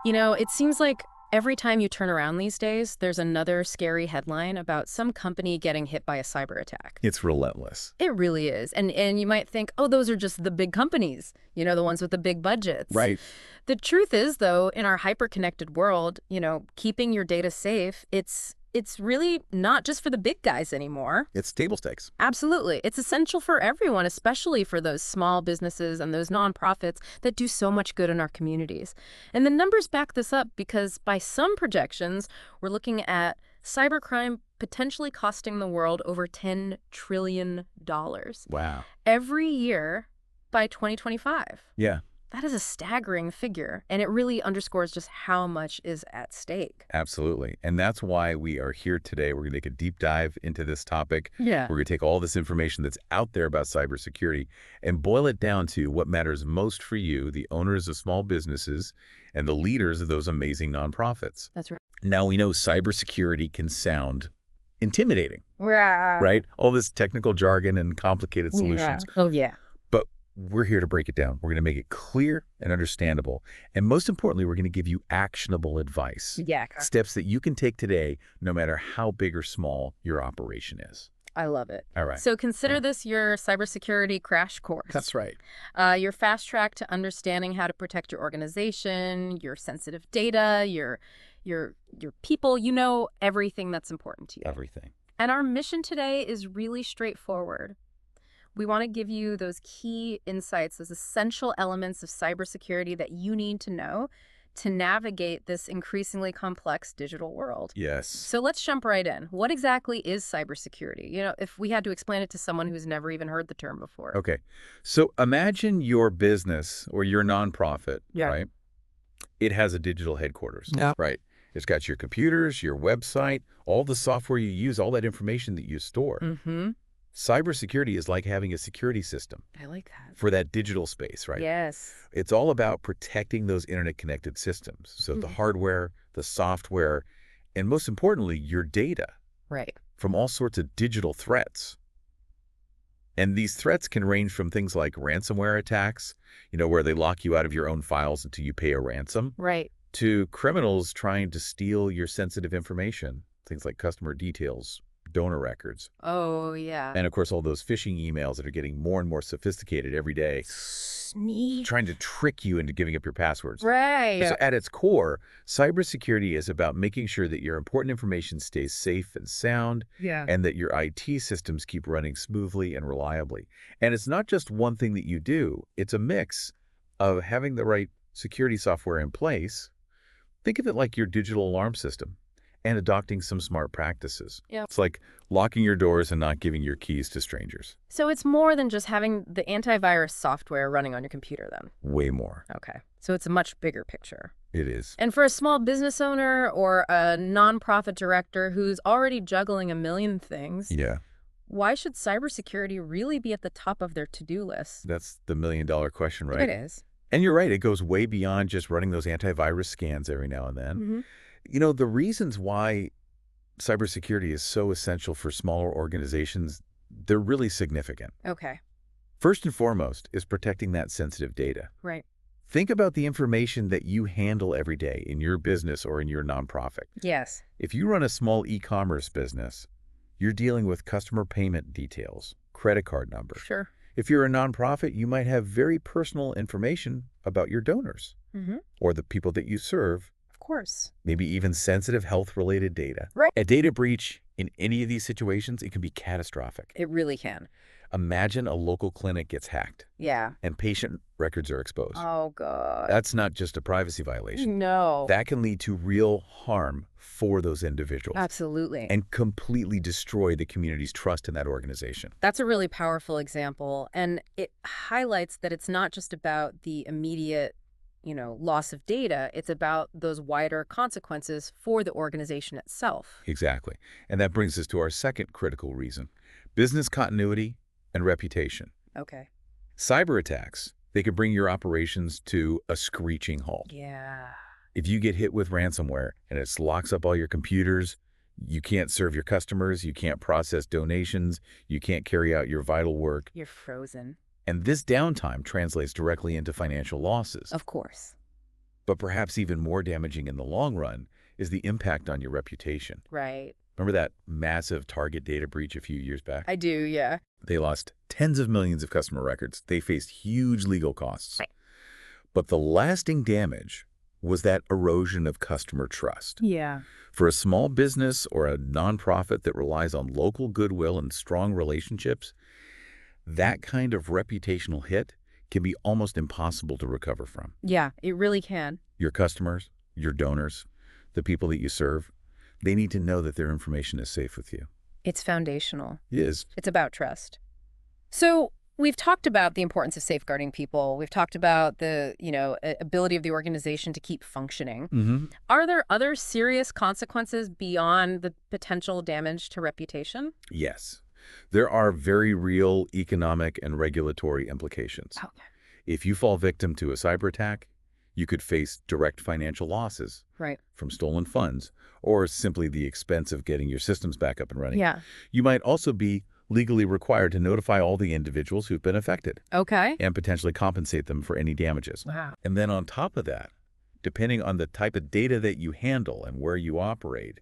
It seems like every time you turn around these days, there's another scary headline about some company getting hit by a cyber attack. It's relentless. It really is. And you might think, oh, those are just the big companies, the ones with the big budgets. Right. The truth is, though, in our hyper-connected world, keeping your data safe, it's really not just for the big guys anymore. It's table stakes. Absolutely. It's essential for everyone, especially for those small businesses and those nonprofits that do so much good in our communities. And the numbers back this up because by some projections, we're looking at cybercrime potentially costing the world over $10 trillion Wow. every year by 2025. Yeah, That is a staggering figure, and it really underscores just how much is at stake. absolutely. And that's why we are here today. We're going to take a deep dive into this topic. Yeah. We're going to take all this information that's out there about cybersecurity and boil it down to what matters most for you, the owners of small businesses and the leaders of those amazing nonprofits. That's right. Now, we know cybersecurity can sound intimidating, Yeah. right? All this technical jargon and complicated solutions. Oh, yeah. But we're here to break it down. We're going to make it clear and understandable. And most importantly, we're going to give you actionable advice. Yeah. Steps that you can take today, no matter how big or small your operation is. I love it. All right. So consider this your cybersecurity crash course. That's right. Your fast track to understanding how to protect your organization, your sensitive data, your people, everything that's important to you. Everything. And our mission today is really straightforward. We want to give you those key insights, those essential elements of cybersecurity that you need to know to navigate this increasingly complex digital world. Yes. So let's jump right in. What exactly is cybersecurity? If we had to explain it to someone who's never even heard the term before. Okay. So imagine your business or your nonprofit, Yeah. right? It has a digital headquarters, Yeah. right? It's got your computers, your website, all the software you use, all that information that you store. Mm-hmm. Cybersecurity is like having a security system I like that. for that digital space, right? Yes. It's all about protecting those internet-connected systems. So the hardware, the software, and most importantly, your data Right. from all sorts of digital threats. And these threats can range from things like ransomware attacks, where they lock you out of your own files until you pay a ransom, Right. to criminals trying to steal your sensitive information, things like customer details, donor records, Oh, yeah. and of course all those phishing emails that are getting more and more sophisticated every day, Sneak. trying to trick you into giving up your passwords. Right. So at its core, cybersecurity is about making sure that your important information stays safe and sound, Yeah. and that your IT systems keep running smoothly and reliably. And it's not just one thing that you do. It's a mix of having the right security software in place. Think of it like your digital alarm system and adopting some smart practices. Yeah. It's like locking your doors and not giving your keys to strangers. So it's more than just having the antivirus software running on your computer then. Way more. Okay. So it's a much bigger picture. It is. And for a small business owner or a nonprofit director who's already juggling a million things, Yeah. why should cybersecurity really be at the top of their to-do list? That's the million-dollar question, right? It is. And you're right. It goes way beyond just running those antivirus scans every now and then. Mm-hmm. The reasons why cybersecurity is so essential for smaller organizations, they're really significant. Okay. First and foremost is protecting that sensitive data. Right. Think about the information that you handle every day in your business or in your nonprofit. Yes. If you run a small e-commerce business, you're dealing with customer payment details, credit card numbers. Sure. If you're a nonprofit, you might have very personal information about your donors Mm-hmm. or the people that you serve, Of course. maybe even sensitive health-related data. Right. A data breach in any of these situations, it can be catastrophic. It really can. Imagine a local clinic gets hacked Yeah. and patient records are exposed. Oh, God. That's not just a privacy violation. No. That can lead to real harm for those individuals Absolutely. and completely destroy the community's trust in that organization. That's a really powerful example. And it highlights that it's not just about the immediate, loss of data. It's about those wider consequences for the organization itself. Exactly. And that brings us to our second critical reason: business continuity and reputation. Okay. Cyber attacks, they could bring your operations to a screeching halt. Yeah. If you get hit with ransomware and it locks up all your computers, you can't serve your customers, you can't process donations, you can't carry out your vital work. You're frozen. And this downtime translates directly into financial losses. Of course. But perhaps even more damaging in the long run is the impact on your reputation. Right. Remember that massive Target data breach a few years back? I do, yeah. They lost tens of millions of customer records. They faced huge legal costs. Right. But the lasting damage was that erosion of customer trust. Yeah. For a small business or a nonprofit that relies on local goodwill and strong relationships, that kind of reputational hit can be almost impossible to recover from. Yeah, it really can. Your customers, your donors, the people that you serve, they need to know that their information is safe with you. It's foundational. It is. It's about trust. So we've talked about the importance of safeguarding people. We've talked about the, ability of the organization to keep functioning. Mm-hmm. Are there other serious consequences beyond the potential damage to reputation? Yes. There are very real economic and regulatory implications. Okay. If you fall victim to a cyber attack, you could face direct financial losses Right. from stolen funds or simply the expense of getting your systems back up and running. Yeah. You might also be legally required to notify all the individuals who've been affected Okay. and potentially compensate them for any damages. Wow. And then on top of that, depending on the type of data that you handle and where you operate,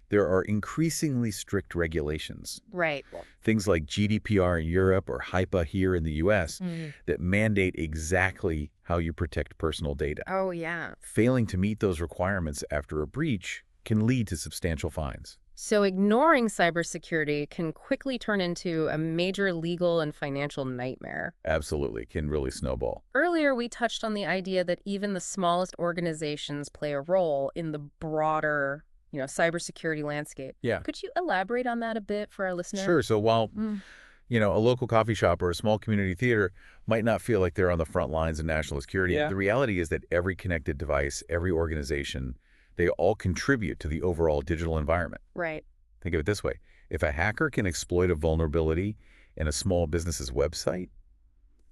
there are increasingly strict regulations. Right. Things like GDPR in Europe or HIPAA here in the US Mm. that mandate exactly how you protect personal data. Oh, yeah. Failing to meet those requirements after a breach can lead to substantial fines. So ignoring cybersecurity can quickly turn into a major legal and financial nightmare. Absolutely, can really snowball. Earlier, we touched on the idea that even the smallest organizations play a role in the broader, cybersecurity landscape. Yeah. Could you elaborate on that a bit for our listeners? Sure. So while, Mm. a local coffee shop or a small community theater might not feel like they're on the front lines of national security, Yeah. the reality is that every connected device, every organization, they all contribute to the overall digital environment. Right. Think of it this way. If a hacker can exploit a vulnerability in a small business's website,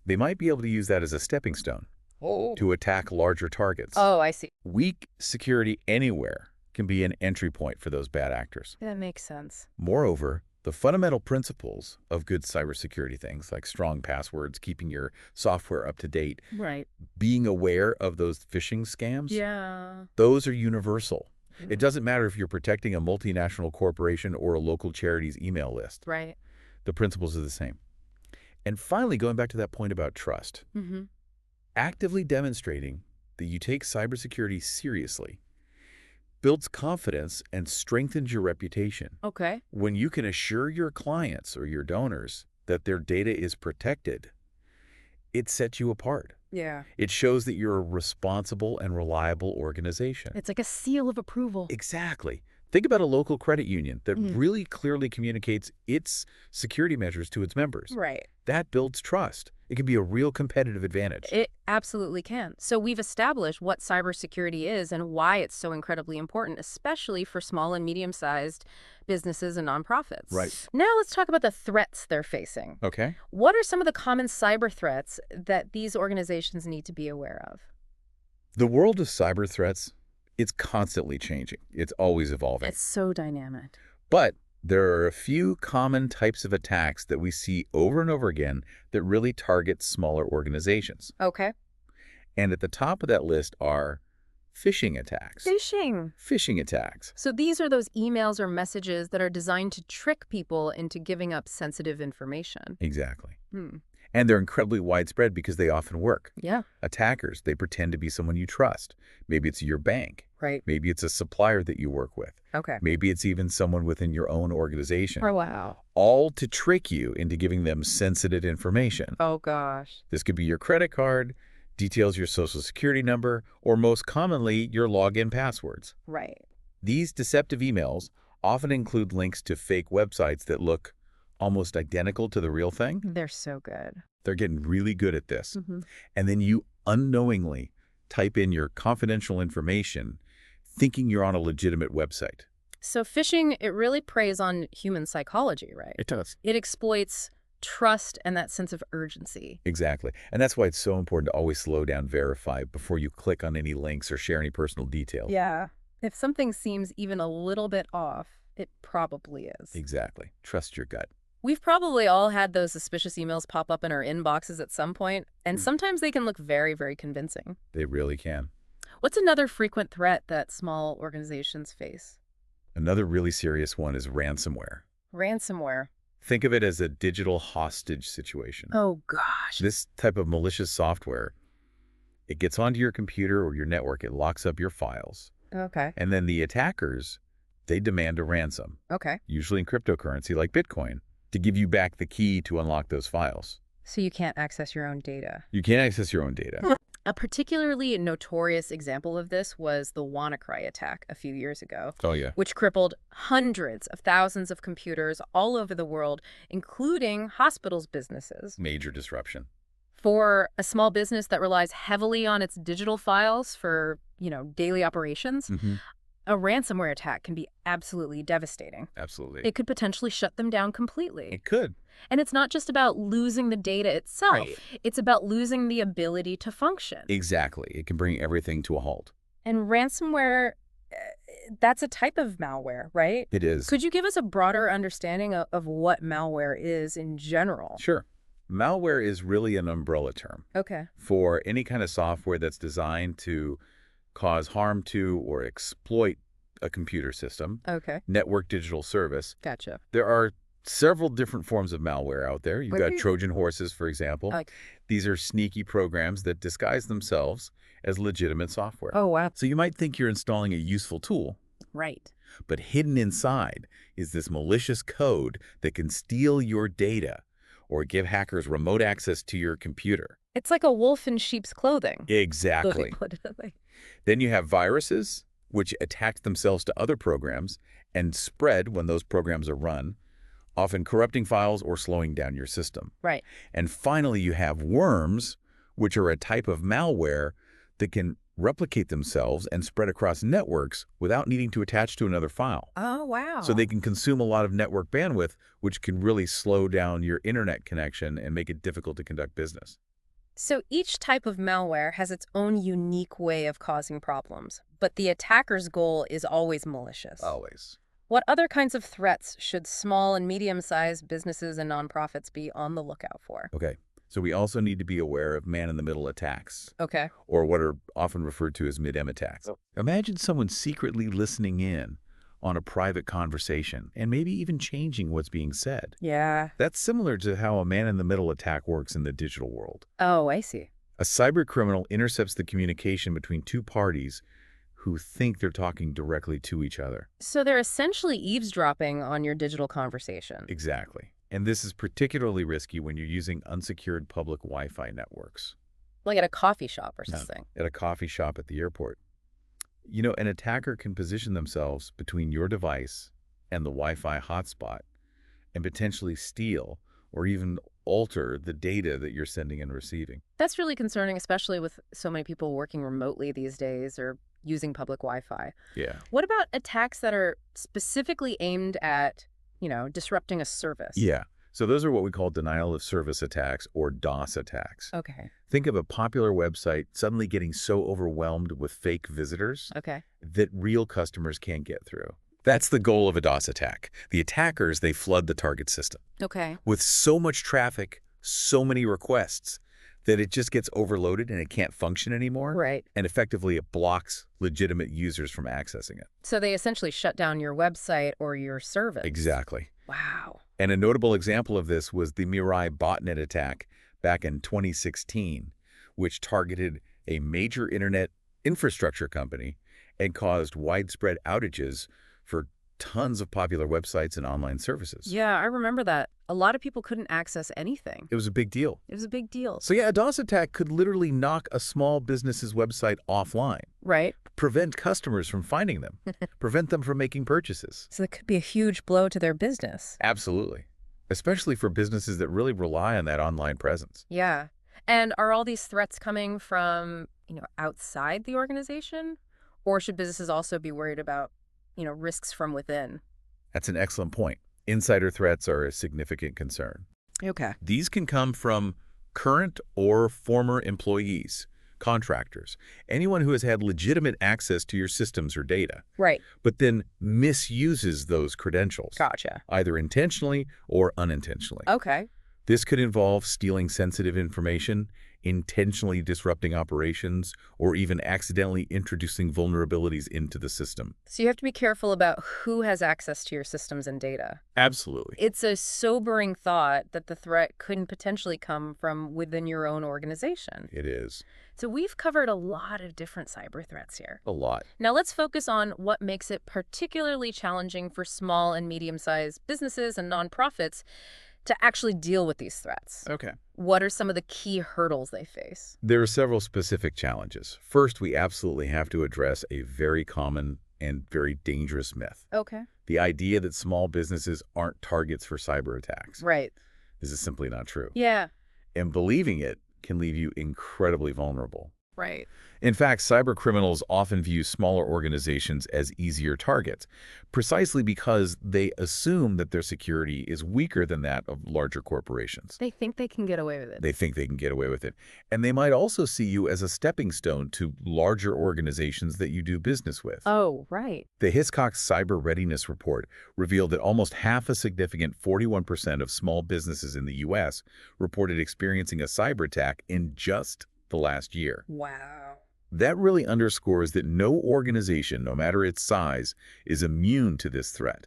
they might be able to use that as a stepping stone to attack larger targets. Oh, I see. Weak security anywhere can be an entry point for those bad actors. That makes sense. Moreover, the fundamental principles of good cybersecurity, things like strong passwords, keeping your software up to date, Right. being aware of those phishing scams, Yeah. those are universal. It doesn't matter if you're protecting a multinational corporation or a local charity's email list. Right. The principles are the same. And finally, going back to that point about trust, Mm-hmm. actively demonstrating that you take cybersecurity seriously builds confidence and strengthens your reputation. Okay. When you can assure your clients or your donors that their data is protected, it sets you apart. Yeah. It shows that you're a responsible and reliable organization. It's like a seal of approval. Exactly. Think about a local credit union that Mhm. really clearly communicates its security measures to its members. Right. That builds trust. It can be a real competitive advantage. It absolutely can. So we've established what cybersecurity is and why it's so incredibly important, especially for small and medium-sized businesses and nonprofits. Right. Now let's talk about the threats they're facing. Okay. What are some of the common cyber threats that these organizations need to be aware of? The world of cyber threats, it's constantly changing. It's always evolving. It's so dynamic. But there are a few common types of attacks that we see over and over again that really target smaller organizations. Okay. And at the top of that list are phishing attacks. Phishing. Phishing attacks. So these are those emails or messages that are designed to trick people into giving up sensitive information. Exactly. Hmm. And they're incredibly widespread because they often work. Yeah. Attackers, they pretend to be someone you trust. Maybe it's your bank. Right. Maybe it's a supplier that you work with. Okay. Maybe it's even someone within your own organization. Oh, wow. All to trick you into giving them sensitive information. Oh, gosh. This could be your credit card, details your social security number, or most commonly, your login passwords. Right. These deceptive emails often include links to fake websites that look almost identical to the real thing. They're so good. They're getting really good at this. Mm-hmm. And then you unknowingly type in your confidential information thinking you're on a legitimate website. So phishing, it really preys on human psychology, right? It does. It exploits trust and that sense of urgency. Exactly. And that's why it's so important to always slow down, verify before you click on any links or share any personal details. Yeah. If something seems even a little bit off, it probably is. Exactly. Trust your gut. We've probably all had those suspicious emails pop up in our inboxes at some point, and sometimes they can look very, very convincing. They really can. What's another frequent threat that small organizations face? Another really serious one is ransomware. Ransomware. Think of it as a digital hostage situation. Oh, gosh. This type of malicious software, it gets onto your computer or your network, it locks up your files, Okay. and then the attackers, they demand a ransom, Okay. usually in cryptocurrency like Bitcoin, to give you back the key to unlock those files. So you can't access your own data. You can't access your own data. A particularly notorious example of this was the WannaCry attack a few years ago, Oh, yeah. which crippled hundreds of thousands of computers all over the world, including hospitals' businesses. Major disruption. For a small business that relies heavily on its digital files for, daily operations, a ransomware attack can be absolutely devastating. Absolutely. It could potentially shut them down completely. It could. And it's not just about losing the data itself. Right. It's about losing the ability to function. Exactly. It can bring everything to a halt. And ransomware, that's a type of malware, right? It is. Could you give us a broader understanding of what malware is in general? Sure. Malware is really an umbrella term Okay. for any kind of software that's designed to cause harm to or exploit a computer system, Okay. network digital service. Gotcha. There are several different forms of malware out there. You've got Okay. Trojan horses, for example. Like, These are sneaky programs that disguise themselves as legitimate software. oh, wow. So you might think you're installing a useful tool, Right. but hidden inside is this malicious code that can steal your data or give hackers remote access to your computer. It's like a wolf in sheep's clothing. Exactly. Put it that way. Then you have viruses, which attach themselves to other programs and spread when those programs are run, often corrupting files or slowing down your system. Right. And finally, you have worms, which are a type of malware that can replicate themselves and spread across networks without needing to attach to another file. Oh, wow. So they can consume a lot of network bandwidth, which can really slow down your internet connection and make it difficult to conduct business. So each type of malware has its own unique way of causing problems, but the attacker's goal is always malicious. Always. What other kinds of threats should small and medium-sized businesses and nonprofits be on the lookout for? Okay. So we also need to be aware of man-in-the-middle attacks, Okay. or what are often referred to as mid-M attacks. Imagine someone secretly listening in on a private conversation and maybe even changing what's being said. Yeah. That's similar to how a man-in-the-middle attack works in the digital world. Oh, I see. A cybercriminal intercepts the communication between two parties who think they're talking directly to each other. So they're essentially eavesdropping on your digital conversation. Exactly. And this is particularly risky when you're using unsecured public Wi-Fi networks. Like at a coffee shop or No, something. at a coffee shop at the airport. You know, an attacker can position themselves between your device and the Wi-Fi hotspot and potentially steal or even alter the data that you're sending and receiving. That's really concerning, especially with so many people working remotely these days or using public Wi-Fi. Yeah. What about attacks that are specifically aimed at, disrupting a service? Yeah. So those are what we call denial of service attacks or DOS attacks. Okay. Think of a popular website suddenly getting so overwhelmed with fake visitors Okay. that real customers can't get through. That's the goal of a DOS attack. The attackers, they flood the target system Okay. with so much traffic, so many requests, that it just gets overloaded and it can't function anymore. Right. And effectively, it blocks legitimate users from accessing it. So they essentially shut down your website or your service. Exactly. Wow. And a notable example of this was the Mirai botnet attack back in 2016, which targeted a major internet infrastructure company and caused widespread outages for tons of popular websites and online services. Yeah, I remember that. A lot of people couldn't access anything. It was a big deal. It was a big deal. So yeah, a DOS attack could literally knock a small business's website offline, Right. prevent customers from finding them, prevent them from making purchases. So it could be a huge blow to their business. Absolutely. Especially for businesses that really rely on that online presence. Yeah. And are all these threats coming from, outside the organization? Or should businesses also be worried about, risks from within? That's an excellent point. Insider threats are a significant concern. Okay. These can come from current or former employees, contractors, anyone who has had legitimate access to your systems or data, Right. but then misuses those credentials, Gotcha. either intentionally or unintentionally. Okay. This could involve stealing sensitive information, intentionally disrupting operations, or even accidentally introducing vulnerabilities into the system. So you have to be careful about who has access to your systems and data. Absolutely. It's a sobering thought that the threat couldn't potentially come from within your own organization. It is. So we've covered a lot of different cyber threats here. A lot. Now let's focus on what makes it particularly challenging for small and medium-sized businesses and nonprofits to actually deal with these threats. Okay. What are some of the key hurdles they face? There are several specific challenges. First, we absolutely have to address a very common and very dangerous myth. Okay. The idea that small businesses aren't targets for cyber attacks. Right. This is simply not true. Yeah. And believing it can leave you incredibly vulnerable. Right. In fact, cyber criminals often view smaller organizations as easier targets, precisely because they assume that their security is weaker than that of larger corporations. They think they can get away with it. They think they can get away with it. And they might also see you as a stepping stone to larger organizations that you do business with. Oh, right. The Hiscox Cyber Readiness Report revealed that almost half a significant 41% of small businesses in the U.S. reported experiencing a cyber attack in just the last year. Wow. That really underscores that no organization, no matter its size, is immune to this threat.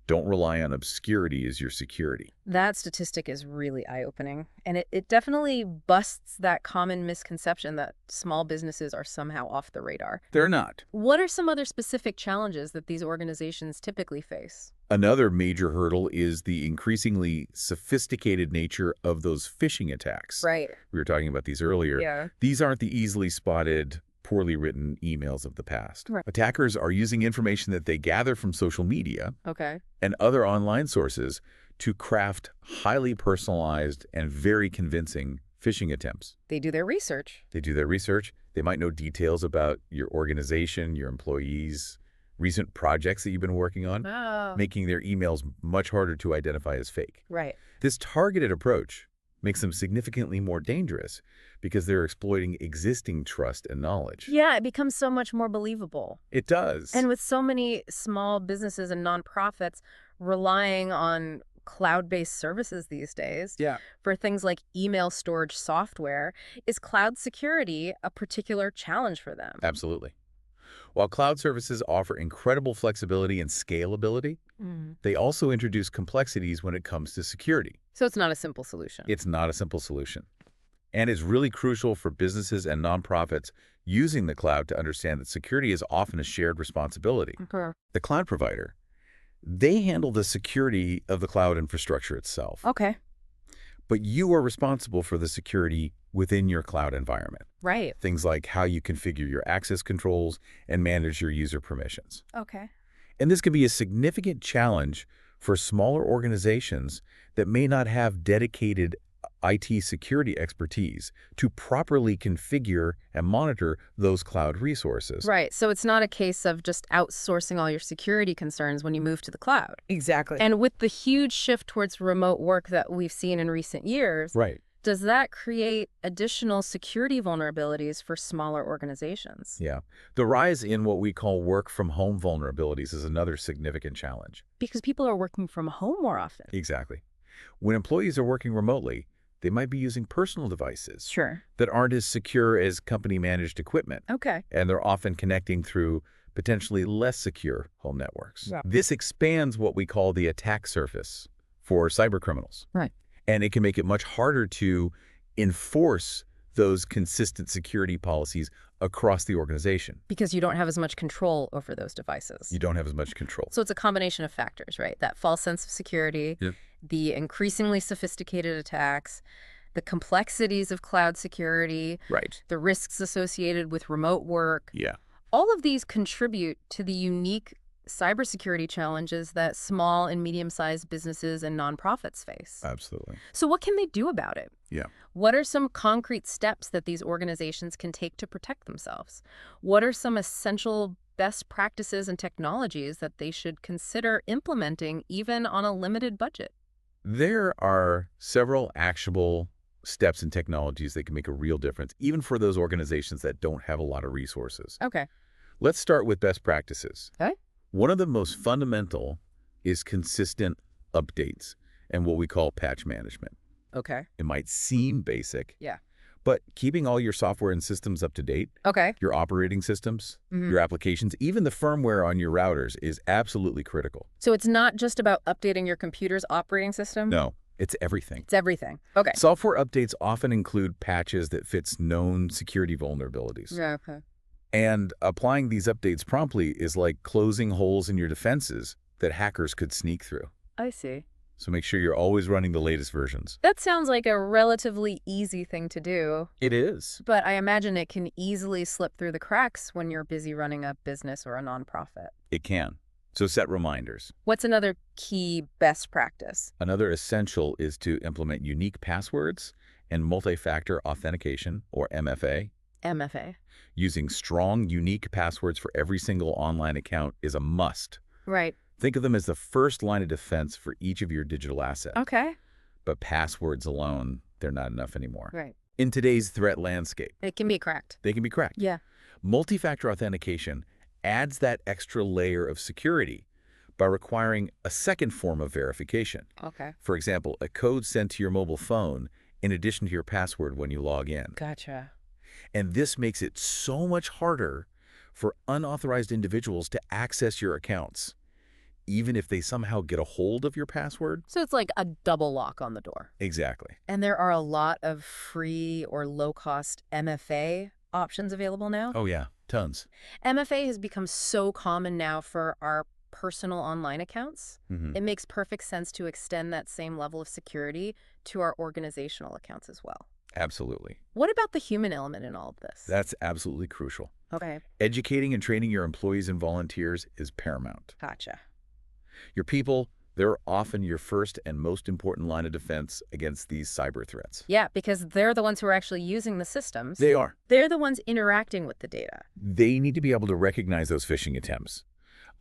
Don't rely on obscurity as your security. That statistic is really eye-opening, and it definitely busts that common misconception that small businesses are somehow off the radar. They're not. What are some other specific challenges that these organizations typically face? Another major hurdle is the increasingly sophisticated nature of those phishing attacks. Right. We were talking about these earlier. Yeah. These aren't the easily spotted, poorly written emails of the past. Right. Attackers are using information that they gather from social media Okay. and other online sources to craft highly personalized and very convincing phishing attempts. They do their research. They do their research. They might know details about your organization, your employees, recent projects that you've been working on, Oh. making their emails much harder to identify as fake. Right. This targeted approach makes them significantly more dangerous because they're exploiting existing trust and knowledge. Yeah, it becomes so much more believable. It does. And with so many small businesses and nonprofits relying on cloud-based services these days yeah, for things like email storage software, is cloud security a particular challenge for them? absolutely. While cloud services offer incredible flexibility and scalability, they also introduce complexities when it comes to security. So it's not a simple solution. It's not a simple solution. And it's really crucial for businesses and nonprofits using the cloud to understand that security is often a shared responsibility. Okay. The cloud provider, they handle the security of the cloud infrastructure itself. Okay. But you are responsible for the security within your cloud environment. Right. Things like how you configure your access controls and manage your user permissions. Okay. And this can be a significant challenge for smaller organizations that may not have dedicated IT security expertise to properly configure and monitor those cloud resources. Right. So it's not a case of just outsourcing all your security concerns when you move to the cloud. Exactly. And with the huge shift towards remote work that we've seen in recent years, Right. does that create additional security vulnerabilities for smaller organizations? Yeah. The rise in what we call work-from-home vulnerabilities is another significant challenge. Because people are working from home more often. Exactly. When employees are working remotely, they might be using personal devices Sure. that aren't as secure as company-managed equipment, Okay. and they're often connecting through potentially less secure home networks. Yeah. This expands what we call the attack surface for cybercriminals. Right. And it can make it much harder to enforce those consistent security policies across the organization. Because you don't have as much control over those devices. You don't have as much control. So it's a combination of factors, right? That false sense of security, Yep. the increasingly sophisticated attacks, the complexities of cloud security, Right. the risks associated with remote work. Yeah. All of these contribute to the unique cybersecurity challenges that small and medium-sized businesses and nonprofits face. Absolutely. So what can they do about it? Yeah. What are some concrete steps that these organizations can take to protect themselves? What are some essential best practices and technologies that they should consider implementing even on a limited budget? There are several actionable steps and technologies that can make a real difference, even for those organizations that don't have a lot of resources. Okay. Let's start with best practices. Okay. One of the most fundamental is consistent updates and what we call patch management. Okay. It might seem basic, Yeah. But keeping all your software and systems up to date, Okay. your operating systems, Hmm. your applications, even the firmware on your routers is absolutely critical. So it's not just about updating your computer's operating system? No, it's everything. It's everything. Okay. Software updates often include patches that fits known security vulnerabilities. Yeah, okay. And applying these updates promptly is like closing holes in your defenses that hackers could sneak through. I see. So make sure you're always running the latest versions. That sounds like a relatively easy thing to do, It is. but I imagine it can easily slip through the cracks when you're busy running a business or a nonprofit. It can. So set reminders. What's another key best practice? Another essential is to implement unique passwords and multi-factor authentication, or MFA. MFA. Using strong, unique passwords for every single online account is a must. Right. Think of them as the first line of defense for each of your digital assets. Okay. But passwords alone, they're not enough anymore. Right. In today's threat landscape, It can be cracked. they can be cracked. Yeah. Multi-factor authentication adds that extra layer of security by requiring a second form of verification. Okay. For example, a code sent to your mobile phone in addition to your password when you log in. Gotcha. And this makes it so much harder for unauthorized individuals to access your accounts, even if they somehow get a hold of your password. So it's like a double lock on the door. Exactly. And there are a lot of free or low-cost MFA options available now. Oh yeah, tons. MFA has become so common now for our personal online accounts. It makes perfect sense to extend that same level of security to our organizational accounts as well. Absolutely. What about the human element in all of this? That's absolutely crucial. Okay, Educating and training your employees and volunteers is paramount. gotcha. Your people, they're often your first and most important line of defense against these cyber threats. Yeah, because they're the ones who are actually using the systems. They are. They're the ones interacting with the data. They need to be able to recognize those phishing attempts,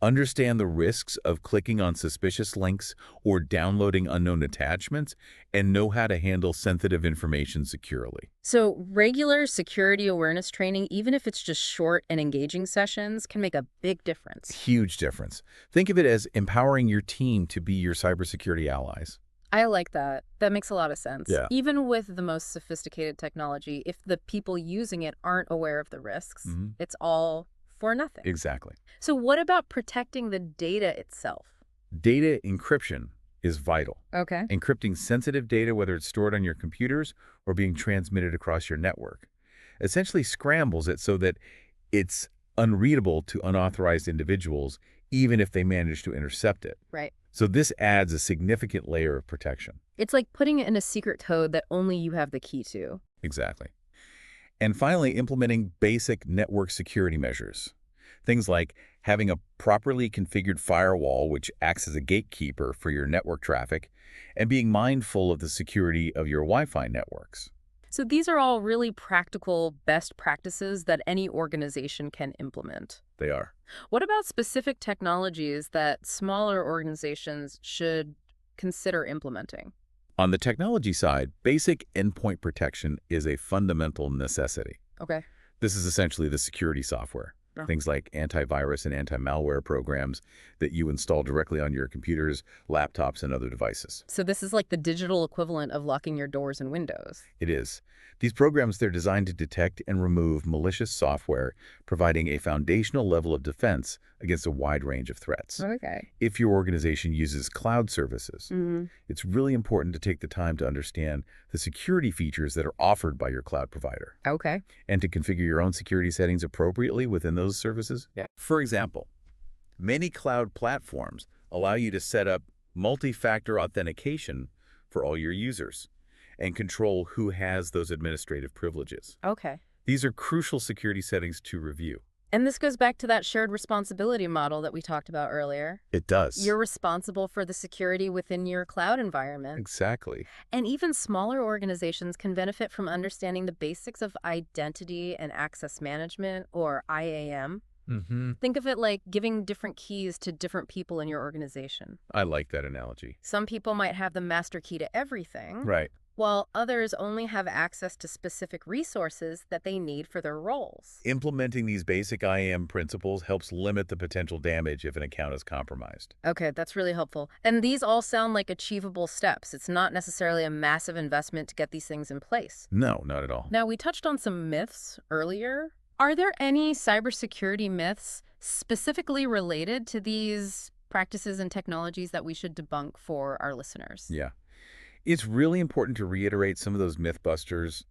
understand the risks of clicking on suspicious links or downloading unknown attachments, and know how to handle sensitive information securely. So regular security awareness training, even if it's just short and engaging sessions, can make a big difference. Huge difference. Think of it as empowering your team to be your cybersecurity allies. I like that. That makes a lot of sense. Yeah. Even with the most sophisticated technology, if the people using it aren't aware of the risks, it's all for nothing. Exactly. So what about protecting the data itself? Data encryption is vital. Okay. Encrypting sensitive data, whether it's stored on your computers or being transmitted across your network, essentially scrambles it so that it's unreadable to unauthorized individuals, even if they manage to intercept it. Right. So this adds a significant layer of protection. It's like putting it in a secret code that only you have the key to. Exactly. And finally, implementing basic network security measures. Things like having a properly configured firewall which acts as a gatekeeper for your network traffic, and being mindful of the security of your Wi-Fi networks. So these are all really practical best practices that any organization can implement. They are. What about specific technologies that smaller organizations should consider implementing? On the technology side, basic endpoint protection is a fundamental necessity. Okay. This is essentially the security software. Oh. Things like antivirus and anti-malware programs that you install directly on your computers, laptops, and other devices. So this is like the digital equivalent of locking your doors and windows. It is. These programs, they're designed to detect and remove malicious software, providing a foundational level of defense against a wide range of threats. Okay. If your organization uses cloud services, it's really important to take the time to understand the security features that are offered by your cloud provider Okay. and to configure your own security settings appropriately within those services. Yeah. For example, many cloud platforms allow you to set up multi-factor authentication for all your users and control who has those administrative privileges. Okay. These are crucial security settings to review. And this goes back to that shared responsibility model that we talked about earlier. It does. You're responsible for the security within your cloud environment. Exactly. And even smaller organizations can benefit from understanding the basics of identity and access management, or IAM. Think of it like giving different keys to different people in your organization. I like that analogy. Some people might have the master key to everything. Right. while others only have access to specific resources that they need for their roles. Implementing these basic IAM principles helps limit the potential damage if an account is compromised. Okay, that's really helpful. And these all sound like achievable steps. It's not necessarily a massive investment to get these things in place. No, not at all. Now, we touched on some myths earlier. Are there any cybersecurity myths specifically related to these practices and technologies that we should debunk for our listeners? Yeah. It's really important to reiterate some of those mythbusters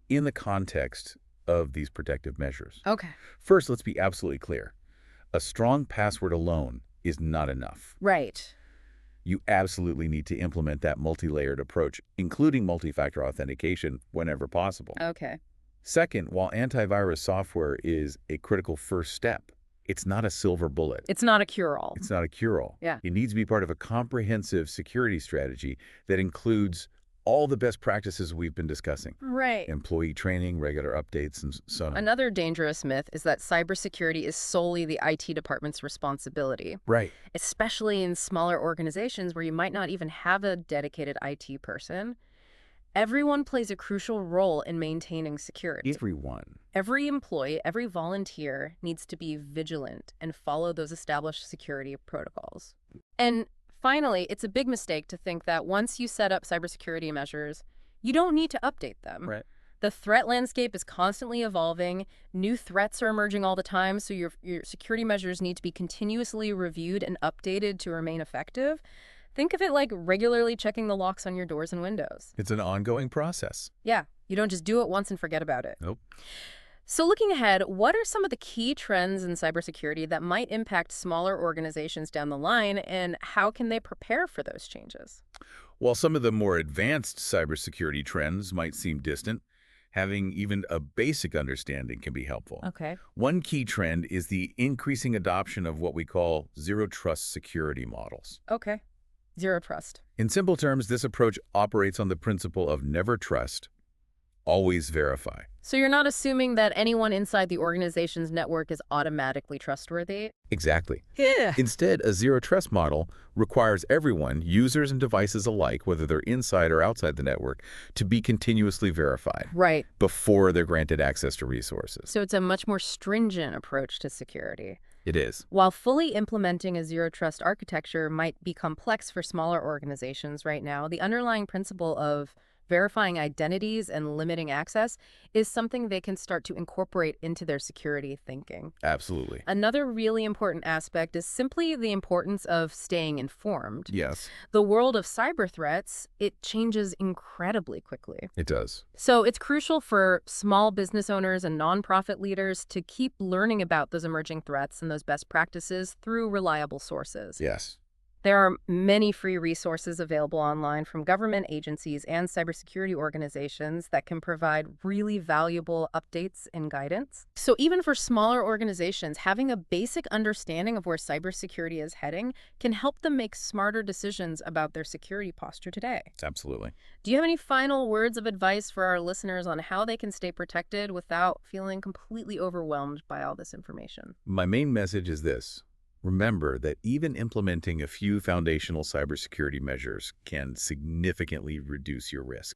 in the context of these protective measures. Okay. First, let's be absolutely clear. A strong password alone is not enough. Right. You absolutely need to implement that multi-layered approach, including multi-factor authentication whenever possible. Okay. Second, while antivirus software is a critical first step, it's not a silver bullet. It's not a cure-all. It's not a cure-all. Yeah. It needs to be part of a comprehensive security strategy that includes all the best practices we've been discussing. Right. Employee training, regular updates, and so on. Another dangerous myth is that cybersecurity is solely the IT department's responsibility, Right. especially in smaller organizations where you might not even have a dedicated IT person. Everyone plays a crucial role in maintaining security. Everyone. Every employee, every volunteer needs to be vigilant and follow those established security protocols. And finally, it's a big mistake to think that once you set up cybersecurity measures, you don't need to update them. Right. The threat landscape is constantly evolving. New threats are emerging all the time, so your security measures need to be continuously reviewed and updated to remain effective. Think of it like regularly checking the locks on your doors and windows. It's an ongoing process. Yeah, you don't just do it once and forget about it. Nope. So looking ahead, what are some of the key trends in cybersecurity that might impact smaller organizations down the line, and how can they prepare for those changes? While some of the more advanced cybersecurity trends might seem distant, having even a basic understanding can be helpful. Okay. One key trend is the increasing adoption of what we call zero-trust security models. Okay. Zero trust. In simple terms, this approach operates on the principle of never trust, always verify. So you're not assuming that anyone inside the organization's network is automatically trustworthy? Exactly. Yeah. Instead, a zero-trust model requires everyone, users and devices alike, whether they're inside or outside the network, to be continuously verified Right. before they're granted access to resources. So it's a much more stringent approach to security. It is. While fully implementing a zero-trust architecture might be complex for smaller organizations right now, the underlying principle of verifying identities and limiting access is something they can start to incorporate into their security thinking. Absolutely. Another really important aspect is simply the importance of staying informed. Yes, The world of cyber threats, it changes incredibly quickly. it does. So it's crucial for small business owners and nonprofit leaders to keep learning about those emerging threats and those best practices through reliable sources. Yes. There are many free resources available online from government agencies and cybersecurity organizations that can provide really valuable updates and guidance. So even for smaller organizations, having a basic understanding of where cybersecurity is heading can help them make smarter decisions about their security posture today. Absolutely. Do you have any final words of advice for our listeners on how they can stay protected without feeling completely overwhelmed by all this information? My main message is this. Remember that even implementing a few foundational cybersecurity measures can significantly reduce your risk.